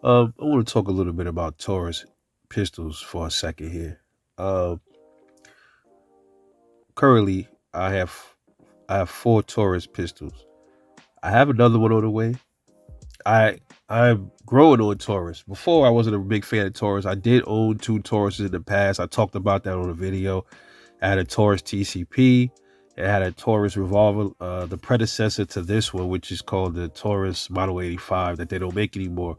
I want to talk a little bit about Taurus pistols for a second here. Uh, Currently, I have four Taurus pistols. I have another one on the way. I I'm growing on Taurus. Before, I wasn't a big fan of Taurus. I did own two Tauruses in the past. I talked about that on a video. I had a Taurus TCP. I had a Taurus revolver, the predecessor to this one, which is called the Taurus Model 85 that they don't make anymore.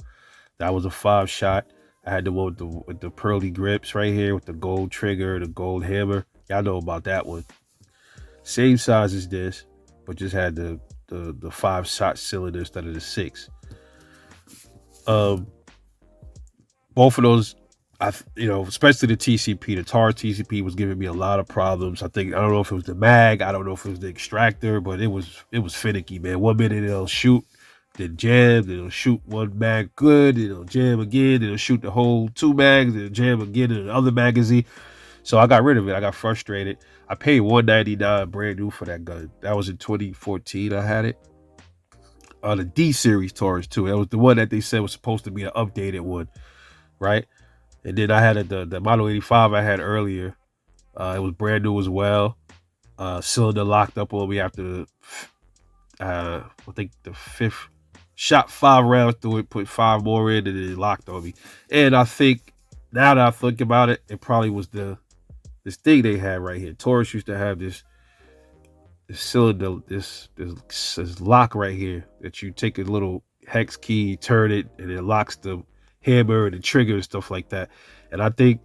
That was a five shot. I had the one with the pearly grips right here with the gold trigger, the gold hammer. Y'all know about that one. Same size as this, but just had the five shot cylinder instead of the six. Um, Both of those, especially the TCP, the TAR TCP was giving me a lot of problems. I don't know if it was the mag, I don't know if it was the extractor, but it was finicky, man. 1 minute it'll shoot, then jam, then it'll shoot one mag good, then it'll jam again, then it'll shoot the whole two mags, then it'll jam again in another magazine. So I got rid of it. I got frustrated. I paid 199 brand new for that gun. That was in 2014. I had it. The D series Taurus too. That was the one that they said was supposed to be an updated one, right? And then I had the Model 85 I had earlier. It was brand new as well. Cylinder locked up on me after I think the fifth shot 5 rounds through it, put five more in, and it locked on me. And I think now that I think about it, it probably was this thing they had right here. Taurus used to have this cylinder, this lock right here that you take a little hex key, turn it, and it locks the hammer and the trigger and stuff like that. And I think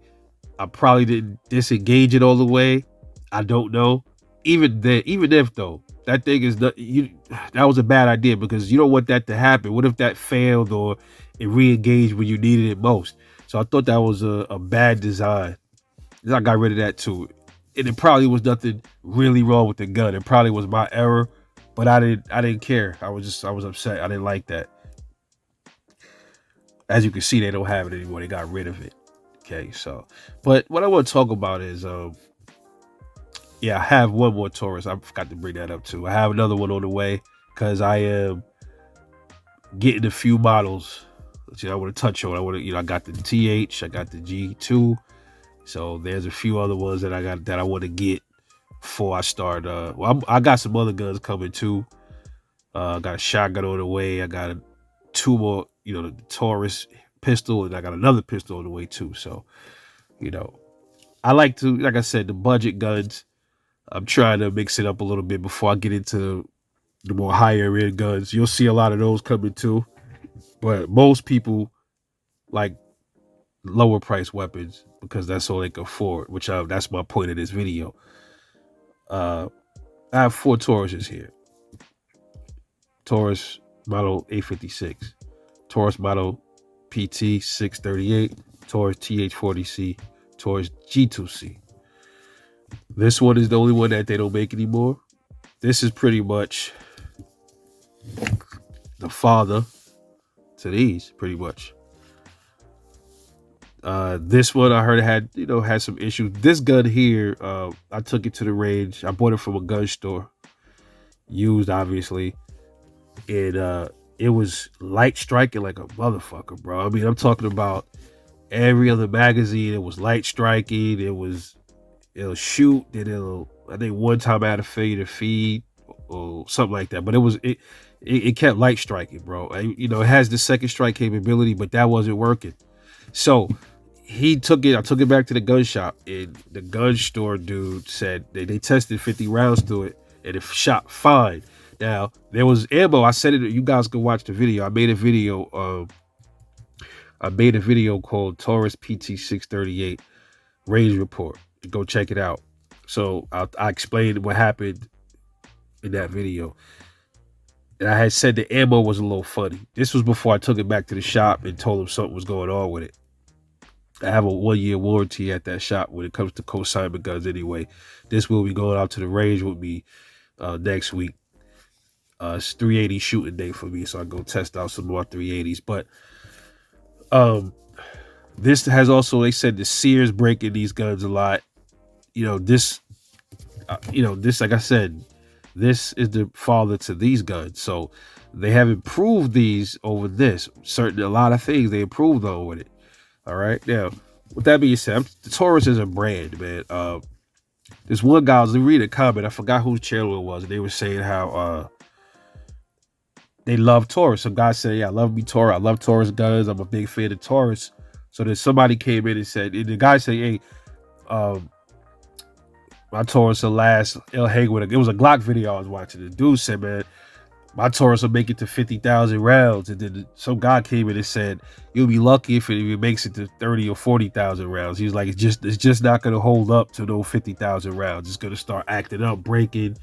I probably didn't disengage it all the way. I don't know. Even then, even if though that thing is not, that was a bad idea because you don't want that to happen. What if that failed or it re-engaged when you needed it most? So I thought that was a bad design. I got rid of that too. And it probably was nothing really wrong with the gun. It probably was my error, but I didn't care. I was upset. I didn't like that. As you can see, they don't have it anymore. They got rid of it. Okay, so but what I want to talk about is yeah, I have one more Taurus. I forgot to bring that up too. I have another one on the way because I am getting a few models. I want to touch on. I got the TH, I got the G2. So there's a few other ones that I got that I want to get before I start. I got some other guns coming too. I got a shotgun on the way. I got two more, the Taurus pistol, and I got another pistol on the way too. So, you know, I like to, like I said, the budget guns. I'm trying to mix it up a little bit before I get into the more higher end guns. You'll see a lot of those coming too. But most people like lower price weapons because that's all they can afford, which that's my point of this video. Uh, I have four Tauruses here. Taurus Model 856, Taurus Model PT 638, Taurus TH40C, Taurus G2C. This one is the only one that they don't make anymore. This is pretty much the father to these, pretty much. This one I heard had some issues. This gun here, I took it to the range. I bought it from a gun store, used obviously, and it was light striking like a motherfucker, bro. I mean, I'm talking about every other magazine. It was light striking. It'll shoot. Then I think one time I had a failure to feed or something like that. But it kept light striking, bro. It has the second strike capability, but that wasn't working. So I took it back to the gun shop, and the gun store dude said they tested 50 rounds through it, and it shot fine. Now there was ammo. I said it. You guys can watch the video. I made a video. I made a video called Taurus PT 638 Range Report. Go check it out. So I explained what happened in that video. And I had said the ammo was a little funny. This was before I took it back to the shop and told them something was going on with it. I have a 1-year warranty at that shop when it comes to consignment guns anyway. This will be going out to the range with me next week. It's 380 shooting day for me, so I go test out some more 380s. But this has also, they said the Sears breaking these guns a lot. This, like I said, This is the father to these guns. So they have improved these over this. A lot of things they improved on with it. All right. Now, with that being said, the Taurus is a brand, man. This one guy was reading a comment. I forgot whose channel it was. And they were saying how they love Taurus. Some guy said, "Yeah, I love me Taurus. I love Taurus guns. I'm a big fan of Taurus." So then somebody came in and said, and the guy said, "Hey, um, my Taurus will last. It'll hang with it." It was a Glock video I was watching. The dude said, "Man, my Taurus will make it to 50,000 rounds." And then some guy came in and said, "You'll be lucky if it even makes it to 30 or 40,000 rounds." He's like, it's just not going to hold up to those 50,000 rounds. It's going to start acting up, breaking.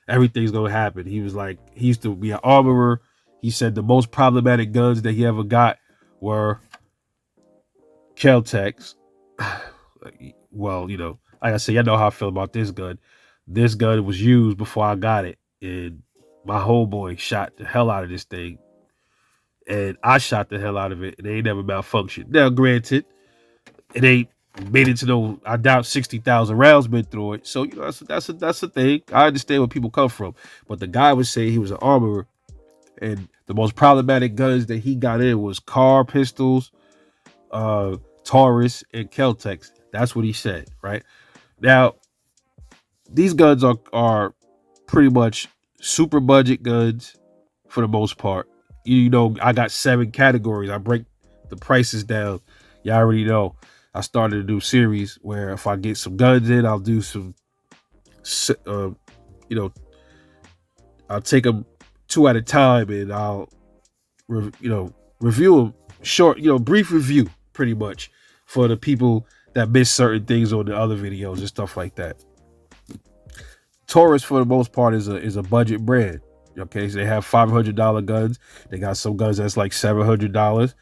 Everything's going to happen. He was like, he used to be an armorer. He said the most problematic guns that he ever got were Kel-Tecs. Well, like I said, y'all know how I feel about this gun. This gun was used before I got it. And my homeboy shot the hell out of this thing. And I shot the hell out of it. And it ain't never malfunctioned. Now, granted, it ain't made it to no, I doubt 60,000 rounds been through it. So, that's a thing. I understand where people come from. But the guy was saying he was an armorer. And the most problematic guns that he got in was car pistols, Taurus, and Kel-Tecs. That's what he said, right? Now, these guns are pretty much super budget guns for the most part. I got 7 categories. I break the prices down. Y'all already know. I started a new series where if I get some guns in, I'll do some, I'll take them 2 at a time and I'll, review them short, brief review pretty much for the people that miss certain things on the other videos and stuff like that. Taurus, for the most part, is a budget brand. Okay, so they have $500 guns. They got some guns that's like $700.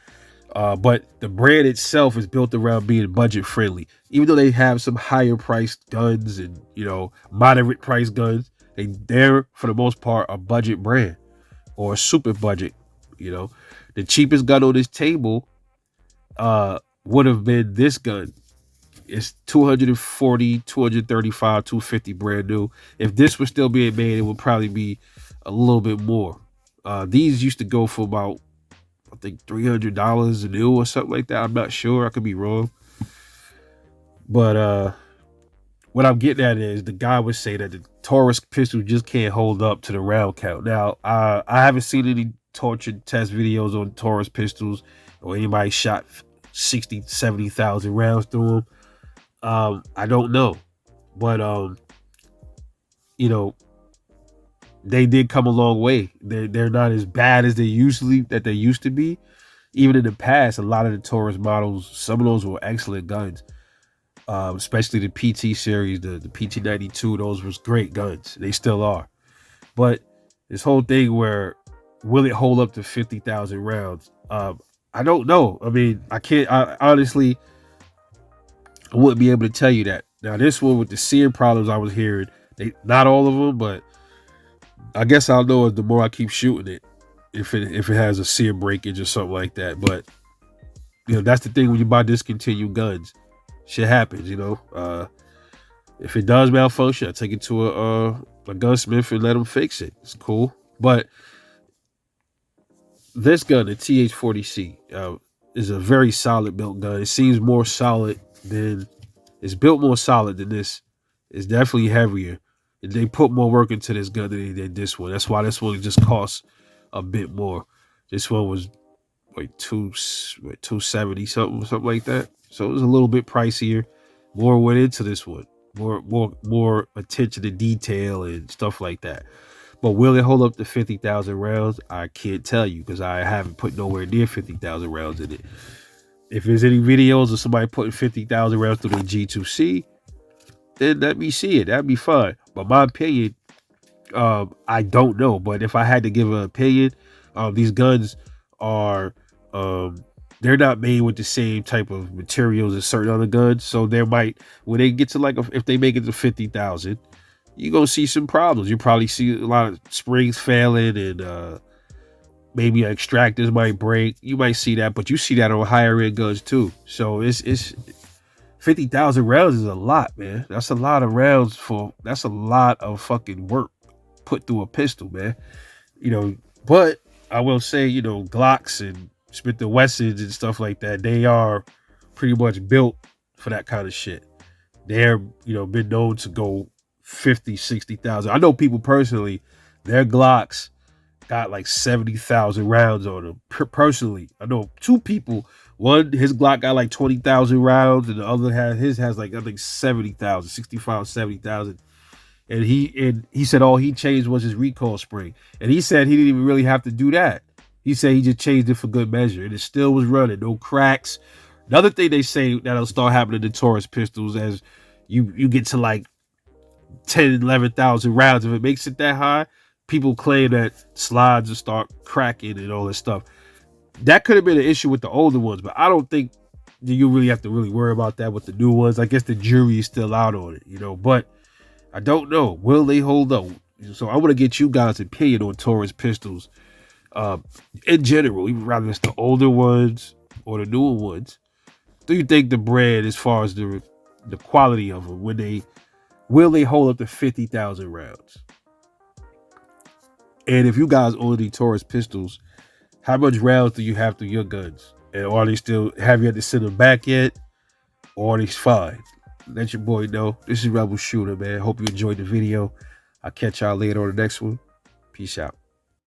But the brand itself is built around being budget friendly. Even though they have some higher priced guns and moderate priced guns, they're for the most part a budget brand or a super budget. The cheapest gun on this table would have been this gun. It's 240, 235, 250 brand new. If this was still being made, it would probably be a little bit more. These used to go for about, I think, $300 a new or something like that. I'm not sure. I could be wrong. But what I'm getting at is the guy would say that the Taurus pistol just can't hold up to the round count. Now, I haven't seen any torture test videos on Taurus pistols or anybody shot 60, 70,000 rounds through them. I don't know, but they did come a long way. They're not as bad as they used to be. Even in the past, a lot of the Taurus models, some of those were excellent guns. Especially the PT series, the PT92, those was great guns. They still are. But this whole thing where will it hold up to 50,000 rounds? I don't know. I mean, I honestly wouldn't be able to tell you that. Now, this one with the sear problems I was hearing, not all of them, but I guess I'll know the more I keep shooting it, if it has a sear breakage or something like that. But that's the thing when you buy discontinued guns, shit happens. If it does malfunction, I take it to a gunsmith and let them fix it. It's cool. But this gun, the TH40C, is a very solid built gun. It seems more solid it's built more solid than this. It's definitely heavier. They put more work into this gun than they did this one. That's why this one just costs a bit more. This one was like 270 something like that. So it was a little bit pricier. More went into this one. More attention to detail and stuff like that. But will it hold up to 50,000 rounds? I can't tell you because I haven't put nowhere near 50,000 rounds in it. If there's any videos of somebody putting 50,000 rounds through their G2C, then let me see it. That'd be fun. But my opinion, I don't know. But if I had to give an opinion, these guns are, they're not made with the same type of materials as certain other guns. So there might, when they get to if they make it to 50,000, you're going to see some problems. You probably see a lot of springs failing and maybe extractors might break. You might see that, but you see that on higher end guns too. So it's 50,000 rounds is a lot, man. That's a lot of rounds that's a lot of fucking work put through a pistol, man. You know, but I will say, Glocks and Smith and Wessons and stuff like that, they are pretty much built for that kind of shit. They're, been known to go 50, 60,000. I know people personally, their Glocks got like 70,000 rounds on them. Personally, I know two people. One, his Glock got like 20,000 rounds, and the other has like, I think 70,000, 65, 70,000. And he said all he changed was his recoil spring. And he said he didn't even really have to do that. He said he just changed it for good measure. And it still was running, no cracks. Another thing they say that'll start happening to Taurus pistols as you get to like 10, 11,000 rounds. If it makes it that high, people claim that slides will start cracking and all this stuff. That could have been an issue with the older ones, but I don't think you really have to really worry about that with the new ones. I guess the jury is still out on it, but I don't know. Will they hold up? So I want to get you guys' opinion on Taurus pistols in general, even rather it's the older ones or the newer ones. Do you think the brand, as far as the quality of them, will they hold up to 50,000 rounds? And if you guys own the Taurus pistols, how much rounds do you have through your guns? And are they still, have you had to send them back yet? Or are they fine? Let your boy know. This is Rebel Shooter, man. Hope you enjoyed the video. I'll catch y'all later on the next one. Peace out.